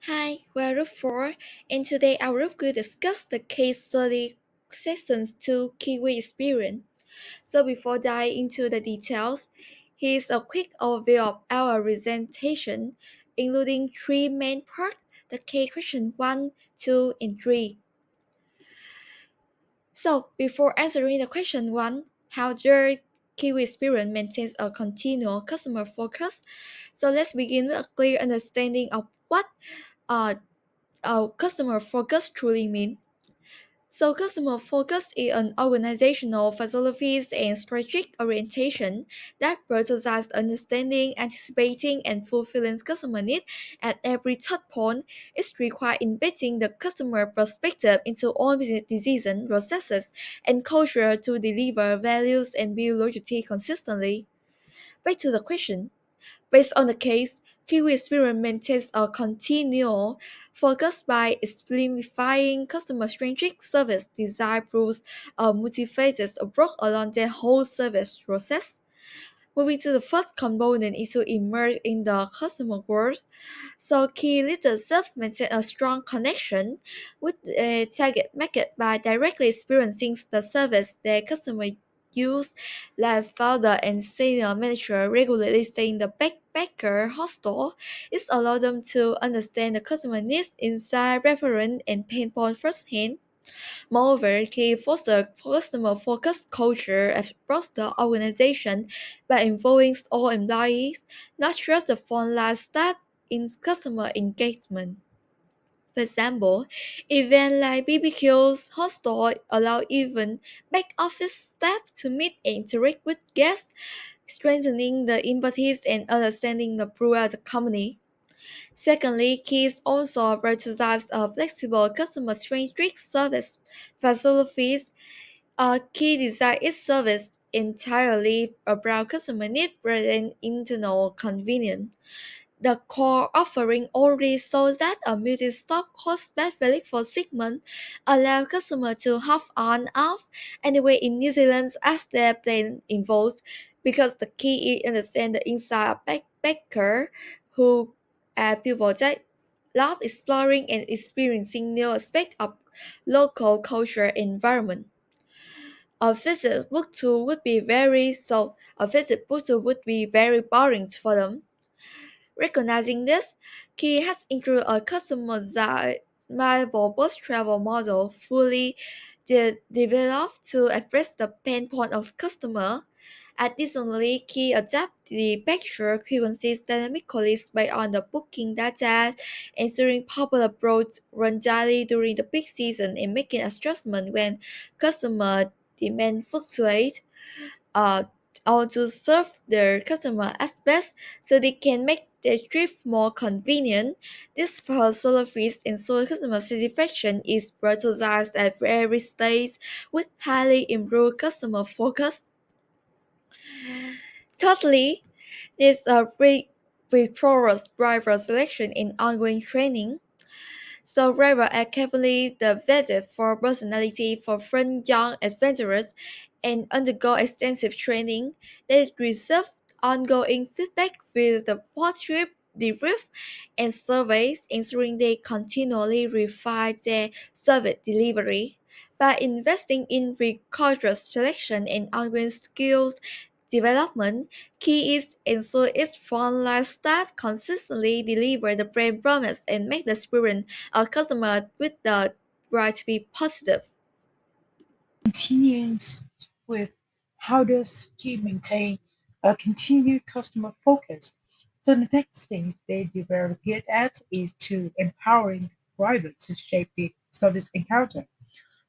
Hi, we're Group 4, and today our group will discuss the case study sessions to Kiwi experience. So before diving into the details, here's a quick overview of our presentation, including three main parts, the key question 1, 2, and 3. So before answering the question 1, how does Kiwi experience maintains a continual customer focus? So let's begin with a clear understanding of what uh, customer focus truly mean. So customer focus is an organizational philosophy and strategic orientation that prioritizes understanding, anticipating, and fulfilling customer needs at every touch point. It requires embedding the customer perspective into all business decision processes and culture to deliver values and build loyalty consistently. Back to the question. Based on the case, Kiwi Experience maintains a continual focus by simplifying customer-centric service design through a multifaceted approach along the whole service process. Moving to the first component is to immerse in the customer world. So key leadership maintain a strong connection with a target market by directly experiencing the service their customer use, like founder and senior manager regularly stay in the backpacker hostel. It allows them to understand the customer needs, insight, reference, and pain point firsthand. Moreover, he fosters customer-focused culture across the organization by involving all employees, not just the frontline staff, in customer engagement. For example, events like BBQs, hostel allow even back office staff to meet and interact with guests, strengthening the empathy and understanding throughout the company. Secondly, Keys also prioritizes a flexible customer-centric service. Facilities a key design its service entirely around customer need rather than internal convenience. The core offering already shows that a multi-stop cost-based value for segment allow customers to hop on off anywhere in New Zealand as their plan involves because the key is understand the inside of backpacker who are people that love exploring and experiencing new aspects of local culture environment. A visit book tour would be very boring for them. Recognizing this, Key has introduced a customizable bus travel model fully developed to address the pain point of customer. Additionally, Key adapts the picture frequencies dynamically based on the booking data, ensuring popular routes run daily during the peak season and making adjustments when customer demand fluctuates uh, or to serve their customer as best so they can make their trip more convenient. This philosophy ensures customer satisfaction is prioritized at every stage with highly improved customer focus. Thirdly, there's a rigorous driver selection and ongoing training. So drivers are carefully vetted for personality for fun young adventurers and undergo extensive training. They receive ongoing feedback with the post-trip debrief and surveys, ensuring they continually refine their service delivery. By investing in rigorous selection and ongoing skills development, key is ensure its frontline staff consistently deliver the brand promise and make the experience a customer with the right to be positive. Continues with how does Q maintain a continued customer focus? So the next things they do very good at is to empowering drivers to shape the service encounter.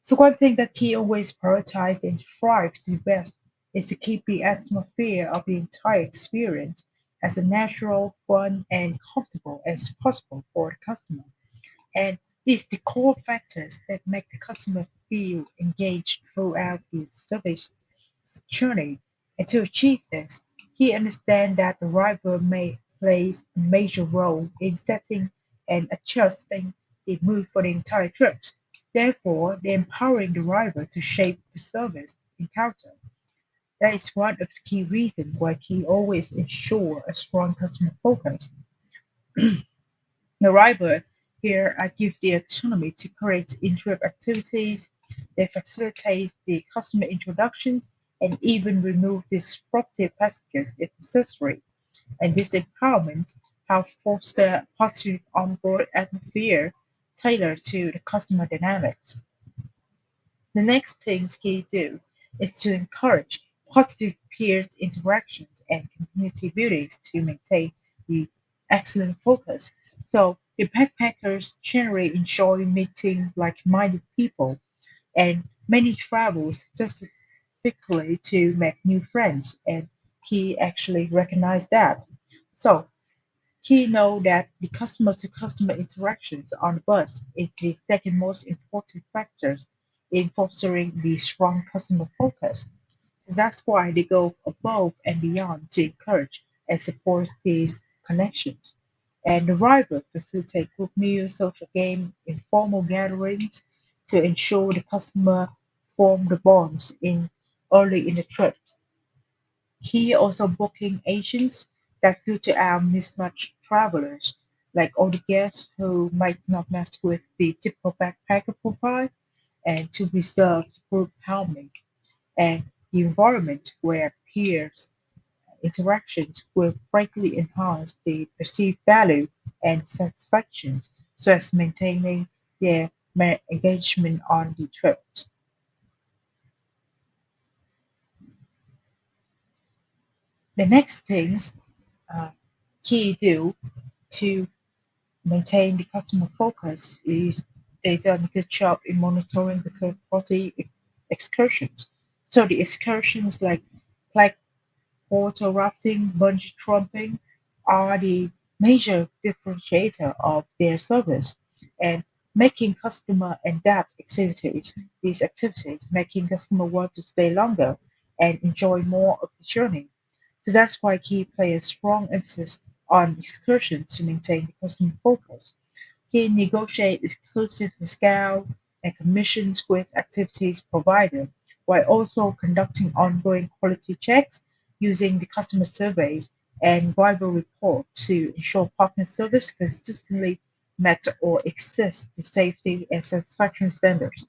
So one thing that he always prioritized and strives to do best is to keep the atmosphere of the entire experience as natural, fun, and comfortable as possible for the customer. And these the core factors that make the customer feel engaged throughout the service journey. And to achieve this, he understands that the driver may plays a major role in setting and adjusting the mood for the entire trip. Therefore, the empowering the driver to shape the service encounter. That is one of the key reasons why he always ensure a strong customer focus. The driver Here, I give the autonomy to create interactive activities. They facilitate the customer introductions and even remove disruptive passages if necessary. And this empowerment helps foster a positive onboard atmosphere tailored to the customer dynamics. The next thing we do is to encourage positive peer interactions and community buildings to maintain the excellent focus. So the backpackers generally enjoy meeting like-minded people, and many travels specifically to make new friends, and he actually recognized that. So he know that the customer-to-customer interactions on the bus is the second most important factor in fostering the strong customer focus. So that's why they go above and beyond to encourage and support these connections. And the driver facilitate group meals, social game, informal gatherings to ensure the customer form the bonds in early in the trip. He also booking agents that filter out mismatched travelers, like all the guests who might not match with the typical backpacker profile, and to reserve group housing and the environment where peers interactions will greatly enhance the perceived value and satisfaction, so as maintaining their engagement on the trip. The next things uh, key do to maintain the customer focus is they done a good job in monitoring the third-party excursions. So the excursions like water rafting, bungee jumping are the major differentiator of their service, and making customer and that activities, these activities, making customer want to stay longer and enjoy more of the journey. So that's why Key play a strong emphasis on excursions to maintain the customer focus. He negotiates exclusive discount and commissions with activities provider, while also conducting ongoing quality checks using the customer surveys and rival reports to ensure partner service consistently met or exceeds the safety and satisfaction standards.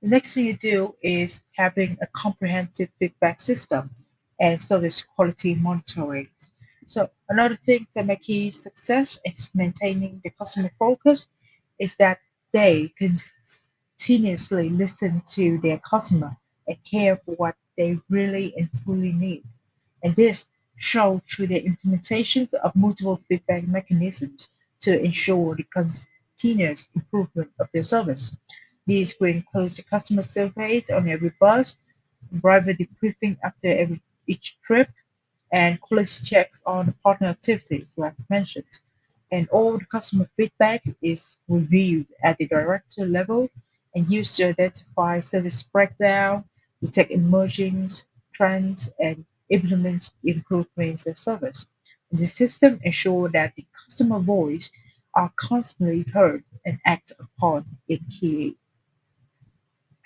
The next thing you do is having a comprehensive feedback system and service quality monitoring. So another thing that make key success is maintaining the customer focus is that they continuously listen to their customer and care for what they really and fully need. And this shows through the implementations of multiple feedback mechanisms to ensure the continuous improvement of their service. These will include the customer surveys on every bus, driver debriefing after each trip, and quality checks on the partner activities, like mentioned. And all the customer feedback is reviewed at the director level and used to identify service breakdown, detect emerging trends, and implement improvements in service. The system ensures that the customer voice are constantly heard and acted upon in key.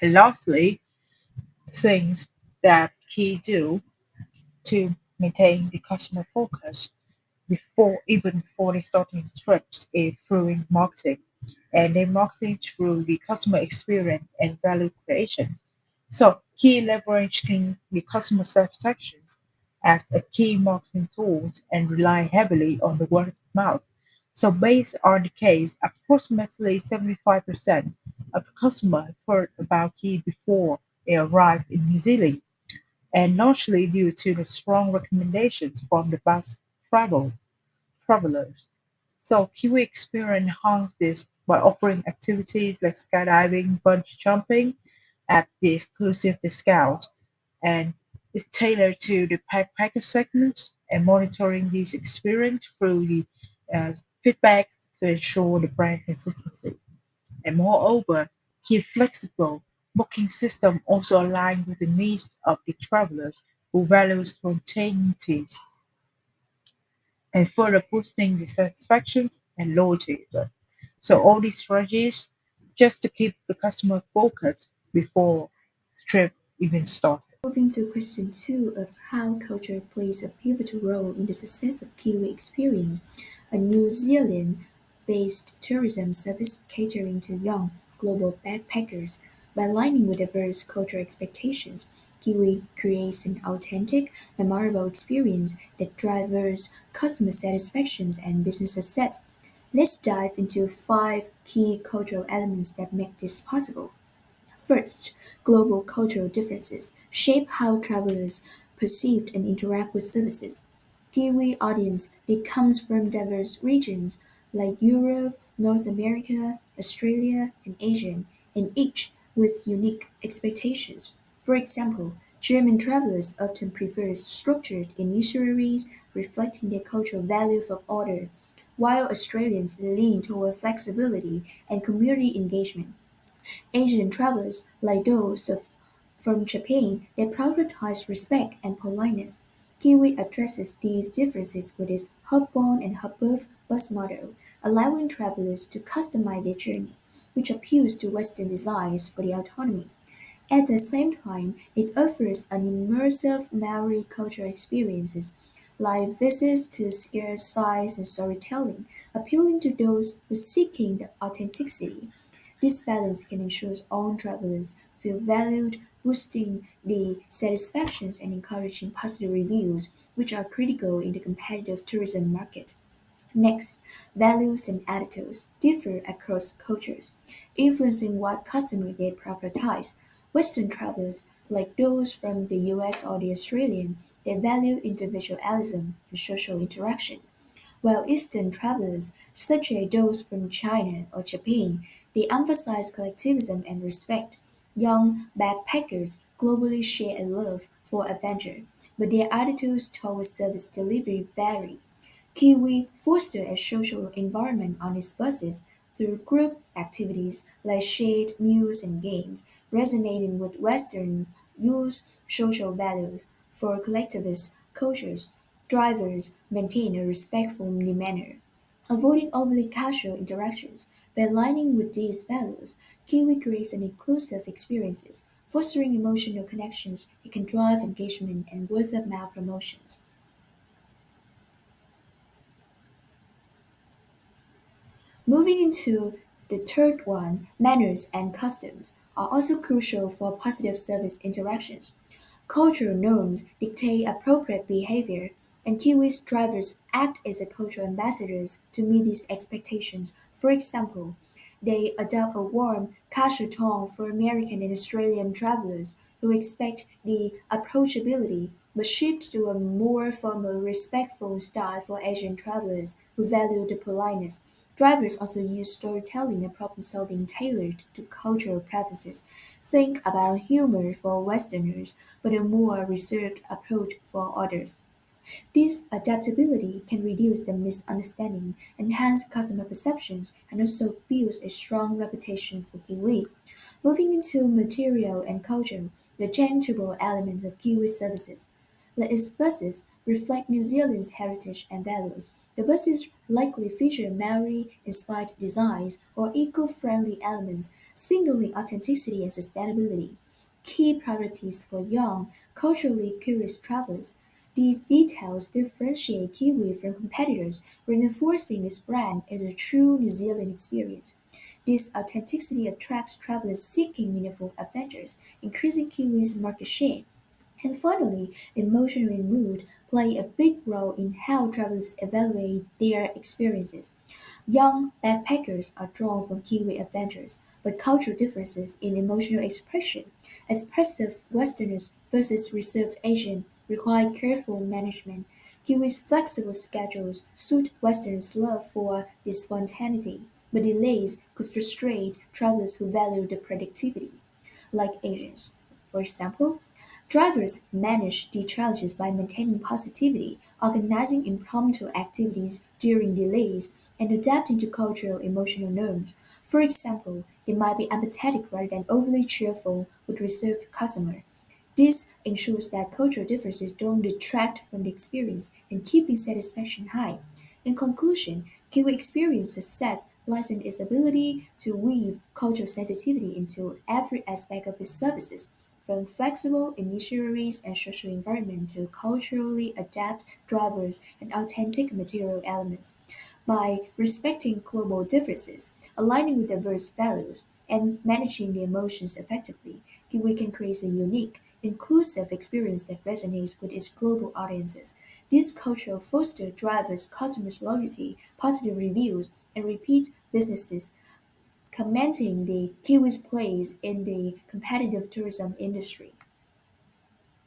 And lastly, things that key do to maintain the customer focus before they start starting trips is through marketing, and they marketing through the customer experience and value creation. So key leveraging the customer satisfactions as a key marketing tool and rely heavily on the word of mouth. So based on the case, approximately 75% of customers heard about key before they arrived in New Zealand, and largely due to the strong recommendations from the bus travelers. So Kiwi Experience enhanced this by offering activities like skydiving, bungee jumping at the exclusive discount, and is tailored to the backpacker segment and monitoring these experience through the feedback to ensure the brand consistency. And moreover, his flexible booking system also aligned with the needs of the travelers who value spontaneity and further boosting the satisfaction and loyalty. So all these strategies just to keep the customer focused before the trip even starts. Moving to question two of how culture plays a pivotal role in the success of Kiwi experience, a New Zealand based tourism service catering to young global backpackers. By aligning with diverse cultural expectations, Kiwi creates an authentic, memorable experience that drives customer satisfaction and business success. Let's dive into five key cultural elements that make this possible. First, global cultural differences shape how travelers perceive and interact with services. Kiwi audience that comes from diverse regions like Europe, North America, Australia, and Asia, and each with unique expectations. For example, German travelers often prefer structured itineraries reflecting their cultural value for order, while Australians lean toward flexibility and community engagement. Asian travelers, like those from Japan, they prioritize respect and politeness. Kiwi addresses these differences with its hub-on and hub-off bus model, allowing travelers to customize their journey, which appeals to Western desires for the autonomy. At the same time, it offers an immersive Maori cultural experiences, like visits to scarce sites and storytelling, appealing to those who seeking the authenticity. This balance can ensure all travelers feel valued, boosting the satisfactions and encouraging positive reviews, which are critical in the competitive tourism market. Next, values and attitudes differ across cultures, influencing what customers they prioritize. Western travelers, like those from the US or the Australian, they value individualism and social interaction, while Eastern travelers, such as those from China or Japan, they emphasize collectivism and respect. Young backpackers globally share a love for adventure, but their attitudes towards service delivery vary. Kiwi foster a social environment on its buses through group activities like shared meals and games, resonating with Western youth social values. For collectivist cultures, drivers maintain a respectful demeanor, avoiding overly casual interactions. By aligning with these values, Kiwi creates an inclusive experiences, fostering emotional connections that can drive engagement and word-of-mouth promotions. Moving into the third one, manners and customs are also crucial for positive service interactions. Cultural norms dictate appropriate behavior, and Kiwis drivers act as a cultural ambassadors to meet these expectations. For example, they adopt a warm, casual tone for American and Australian travelers who expect the approachability, but shift to a more formal, respectful style for Asian travelers who value the politeness. Drivers also use storytelling and problem-solving tailored to cultural preferences. Think about humor for Westerners, but a more reserved approach for others. This adaptability can reduce the misunderstanding, enhance customer perceptions, and also build a strong reputation for Kiwi. Moving into material and culture, the tangible elements of Kiwi services. Let its buses reflect New Zealand's heritage and values. The buses likely feature Maori-inspired designs or eco-friendly elements, signaling authenticity and sustainability. Key priorities for young, culturally curious travelers. These details differentiate Kiwi from competitors, reinforcing its brand as a true New Zealand experience. This authenticity attracts travelers seeking meaningful adventures, increasing Kiwi's market share. And finally, emotion and mood play a big role in how travelers evaluate their experiences. Young backpackers are drawn from Kiwi adventures, but cultural differences in emotional expression, expressive Westerners versus reserved Asian, require careful management. Kiwi's flexible schedules suit Westerners' love for the spontaneity, but delays could frustrate travelers who value the predictability like Asians. For example, drivers manage the challenges by maintaining positivity, organizing impromptu activities during delays, and adapting to cultural emotional norms. For example, they might be empathetic rather than overly cheerful with reserved customer. This ensures that cultural differences don't detract from the experience and keeping satisfaction high. In conclusion, Kiwi experience success lies in its ability to weave cultural sensitivity into every aspect of its services, from flexible initiaries and social environment to culturally adapt drivers and authentic material elements. By respecting global differences, aligning with diverse values, and managing the emotions effectively, Kiwi can create a unique, inclusive experience that resonates with its global audiences. This culture fosters drivers, customers' loyalty, positive reviews, and repeat businesses, cementing the Kiwi's place in the competitive tourism industry.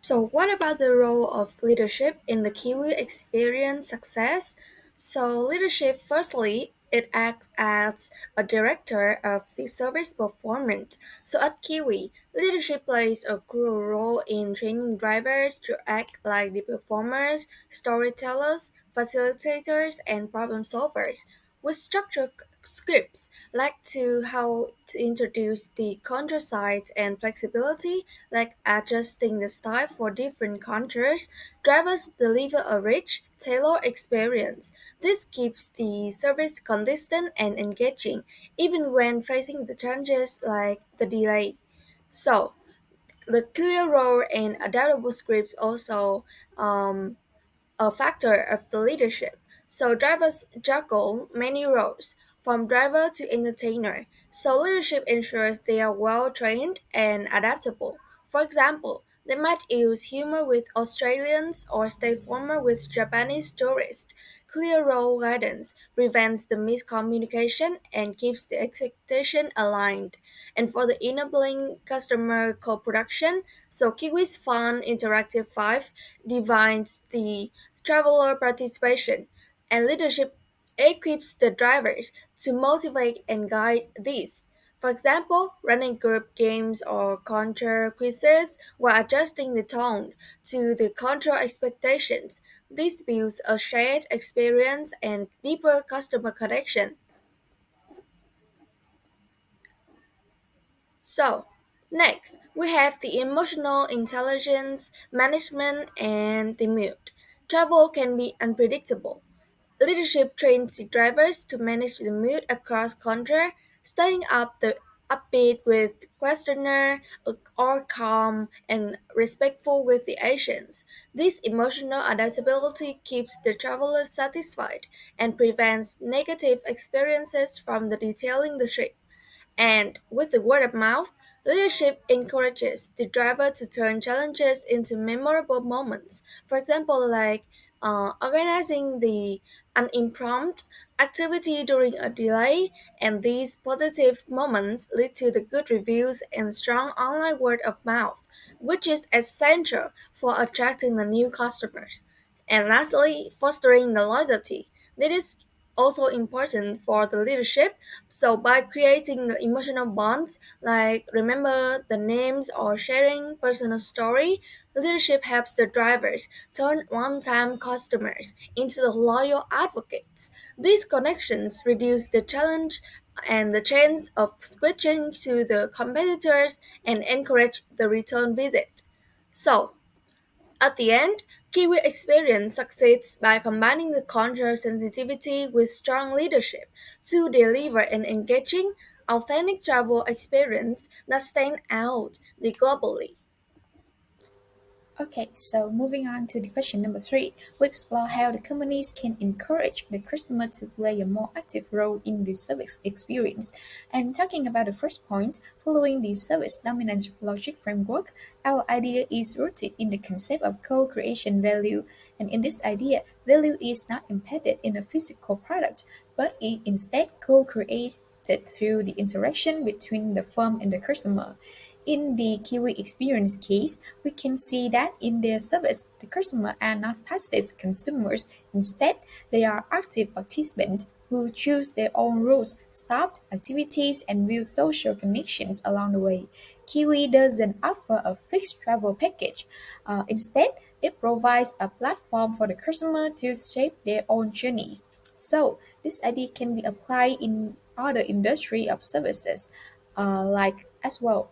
So, what about the role of leadership in the Kiwi experience success? So, leadership, firstly, it acts as a director of the service performance. So, at Kiwi, leadership plays a crucial role in training drivers to act like the performers, storytellers, facilitators, and problem solvers. With structured scripts like to how to introduce the countryside and flexibility, like adjusting the style for different countries, drivers deliver a rich, tailored experience. This keeps the service consistent and engaging, even when facing the challenges like the delay. So, the clear role and adaptable scripts also a factor of the leadership. So drivers juggle many roles, from driver to entertainer. So leadership ensures they are well trained and adaptable. For example, they might use humor with Australians or stay formal with Japanese tourists. Clear role guidance prevents the miscommunication and keeps the expectation aligned. And for the enabling customer co-production, so Kiwi's Fun Interactive 5 defines the traveler participation, and leadership equips the drivers to motivate and guide these. For example, running group games or counter quizzes while adjusting the tone to the control expectations. This builds a shared experience and deeper customer connection. So, next, we have the emotional intelligence, management, and the mood. Travel can be unpredictable. Leadership trains the drivers to manage the mood across country, staying upbeat with questioner or calm and respectful with the Asians. This emotional adaptability keeps the traveler satisfied and prevents negative experiences from the detailing the trip. And with the word of mouth, leadership encourages the driver to turn challenges into memorable moments. For example, like organizing an impromptu activity during a delay, and these positive moments lead to the good reviews and strong online word of mouth, which is essential for attracting the new customers. And lastly, fostering the loyalty. This is also important for the leadership. So by creating the emotional bonds, like remember the names or sharing personal story, leadership helps the drivers turn one-time customers into the loyal advocates. These connections reduce the challenge and the chance of switching to the competitors and encourage the return visit. So, at the end, Kiwi experience succeeds by combining the cultural sensitivity with strong leadership to deliver an engaging, authentic travel experience that stands out globally. Okay, so moving on to the question number three, we explore how the companies can encourage the customer to play a more active role in the service experience. And talking about the first point, following the service dominant logic framework, our idea is rooted in the concept of co-creation value. And in this idea, value is not embedded in a physical product, but it instead co-created through the interaction between the firm and the customer. In the Kiwi experience case, we can see that in their service, the customers are not passive consumers. Instead, they are active participants who choose their own routes, stopped activities, and build social connections along the way. Kiwi doesn't offer a fixed travel package. Instead, it provides a platform for the customer to shape their own journeys. So, this idea can be applied in other industry of services, like as well.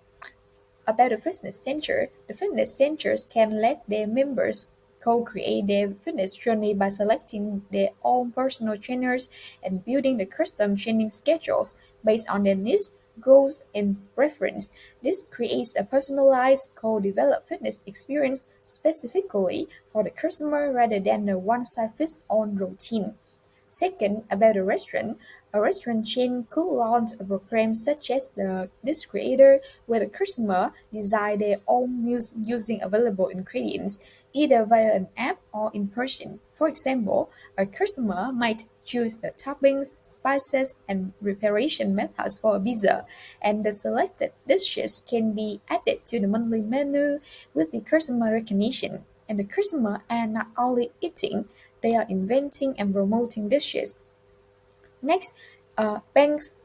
About the fitness center, the fitness centers can let their members co-create their fitness journey by selecting their own personal trainers and building the custom training schedules based on their needs, goals, and preference. This creates a personalized, co-developed fitness experience specifically for the customer rather than a one-size-fits-all routine. Second, about a restaurant chain could launch a program such as the Dish Creator, where the customer design their own meals using available ingredients, either via an app or in person. For example, a customer might choose the toppings, spices, and preparation methods for a pizza, and the selected dishes can be added to the monthly menu with the customer recognition. And the customer are not only eating, they are inventing and promoting dishes. Next, banks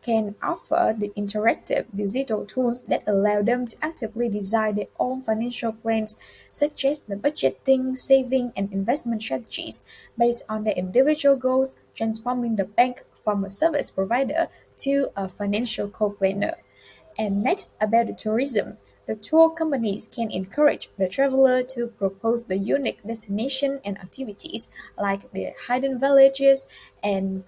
can offer the interactive digital tools that allow them to actively design their own financial plans, such as the budgeting, saving, and investment strategies based on their individual goals, transforming the bank from a service provider to a financial co-planner. And next, about the tourism. The tour companies can encourage the traveler to propose the unique destination and activities like the hidden villages and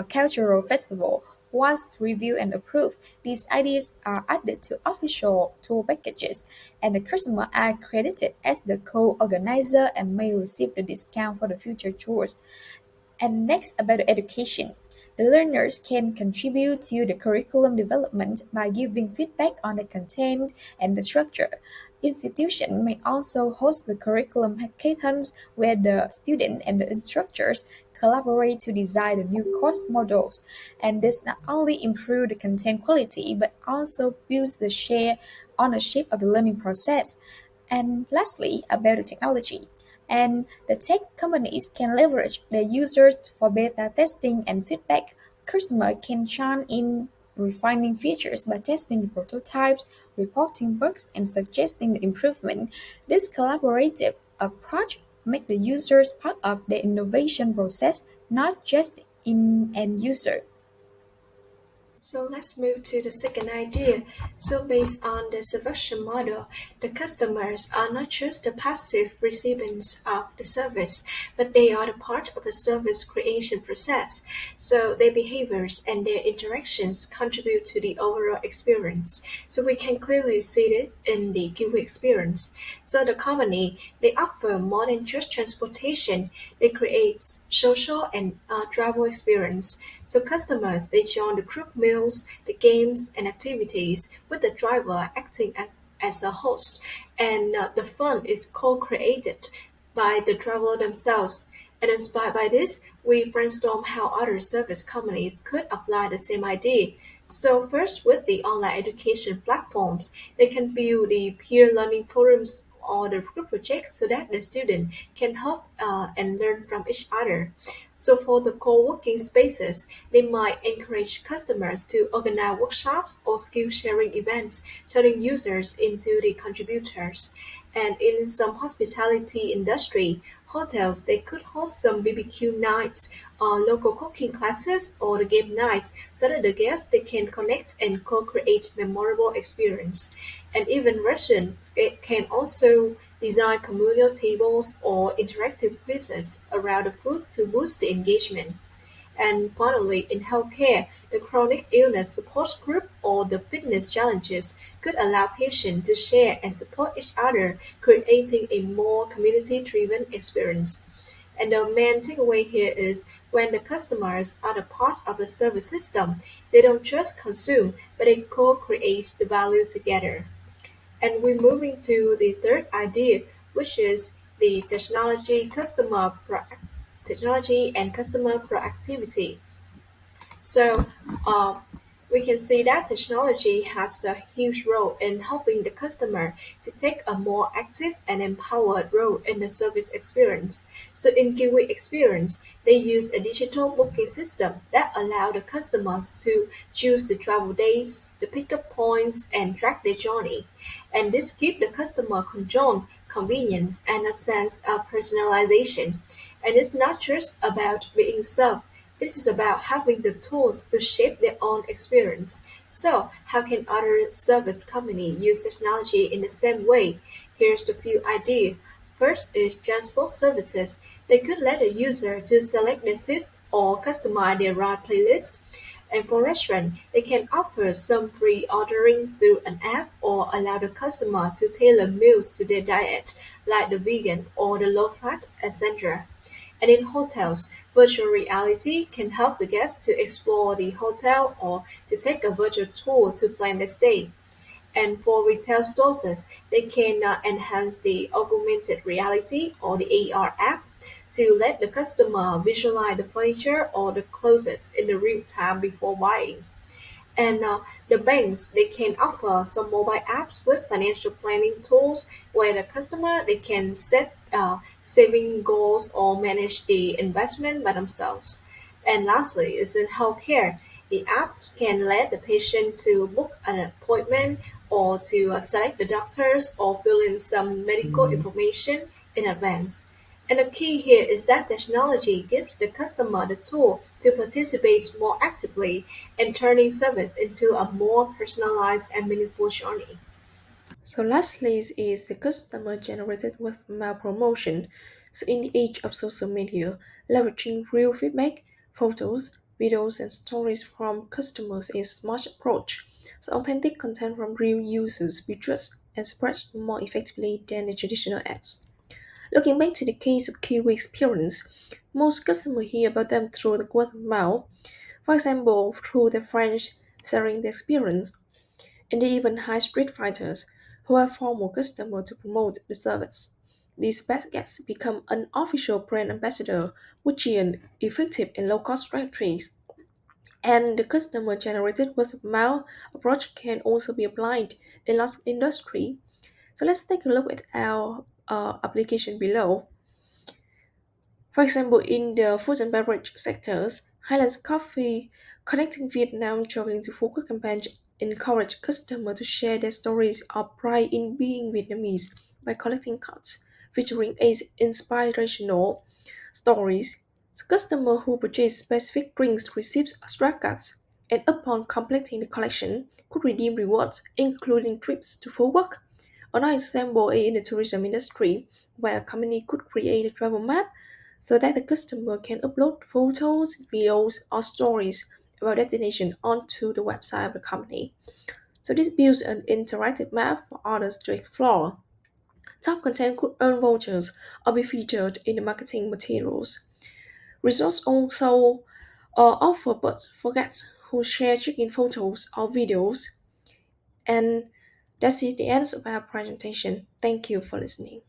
cultural festival. Once reviewed and approved, these ideas are added to official tour packages, and the customer are credited as the co-organizer and may receive the discount for the future tours. And next, about education. The learners can contribute to the curriculum development by giving feedback on the content and the structure. Institution may also host the curriculum hackathons where the student and the instructors collaborate to design the new course models. And this not only improve the content quality but also builds the share ownership of the learning process. And lastly, about the technology. And the tech companies can leverage their users for beta testing and feedback. Customer can churn in refining features by testing the prototypes, reporting bugs, and suggesting the improvement. This collaborative approach makes the users part of the innovation process, not just in end user. So let's move to the second idea. So based on the subscription model, the customers are not just the passive recipients of the service, but they are the part of the service creation process. So their behaviors and their interactions contribute to the overall experience. So we can clearly see it in the Kiwi experience. So the company, they offer more than just transportation. They create social and travel experience. So customers, they join the group meals, the games and activities with the driver acting as a host. And the fun is co-created by the traveler themselves. And inspired by this, we brainstorm how other service companies could apply the same idea. So first, with the online education platforms, they can build the peer learning forums or the group projects so that the student can help and learn from each other. So for the co-working spaces, they might encourage customers to organize workshops or skill sharing events, turning users into the contributors. And in some hospitality industry, hotels they could host some BBQ nights, local cooking classes, or the game nights, so that the guests they can connect and co-create memorable experience. And even restaurant it can also design communal tables or interactive quizzes around the food to boost the engagement. And finally, in healthcare, the chronic illness support group or the fitness challenges could allow patients to share and support each other, creating a more community-driven experience. And the main takeaway here is when the customers are the part of a service system, they don't just consume, but they co-create the value together. And we're moving to the third idea, which is the technology and customer proactivity. So uh, we can see that technology has a huge role in helping the customer to take a more active and empowered role in the service experience. So in Kiwi experience, they use a digital booking system that allow the customers to choose the travel dates, the pickup points, and track their journey. And this gives the customer control, convenience, and a sense of personalization. And it's not just about being served, this is about having the tools to shape their own experience. So, how can other service companies use technology in the same way? Here's the few ideas. First is transport services. They could let a user to select their seats or customize their ride playlist. And for restaurant, they can offer some free ordering through an app or allow the customer to tailor meals to their diet, like the vegan or the low fat, etc. And in hotels, virtual reality can help the guests to explore the hotel or to take a virtual tour to plan their stay. And for retail stores, they can enhance the augmented reality or the AR app to let the customer visualize the furniture or the clothes in the real time before buying. And the banks, they can offer some mobile apps with financial planning tools where the customer they can set saving goals or manage the investment by themselves. And lastly, is in healthcare. The apps can let the patient to book an appointment or to select the doctors or fill in some medical information in advance. And the key here is that technology gives the customer the tool to participate more actively in turning service into a more personalized and meaningful journey. So lastly is the customer generated with mail promotion. So in the age of social media, leveraging real feedback, photos, videos, and stories from customers is smart approach. So authentic content from real users be trust and spreads more effectively than the traditional ads. Looking back to the case of Kiwi experience, most customers hear about them through the word of mouth. For example, through their friends sharing the experience, and they even hire street fighters who are former customers to promote the service. These baskets become an official brand ambassador, which is effective in low-cost strategies. And the customer-generated word-of-mouth approach can also be applied in lots of industry. So let's take a look at our application below. For example, in the food and beverage sectors, Highlands Coffee connecting Vietnam traveling to Phuket campaign encourage customers to share their stories of pride in being Vietnamese by collecting cards featuring eight inspirational stories. So customers who purchase specific drinks receive extra cards, and upon completing the collection, could redeem rewards, including trips to full work. Another example is in the tourism industry, where a company could create a travel map so that the customer can upload photos, videos, or stories about destination onto the website of the company. So this builds an interactive map for others to explore. Top content could earn vouchers or be featured in the marketing materials. Resorts also offer but for guests who share check-in photos or videos. And that's it, the end of our presentation. Thank you for listening.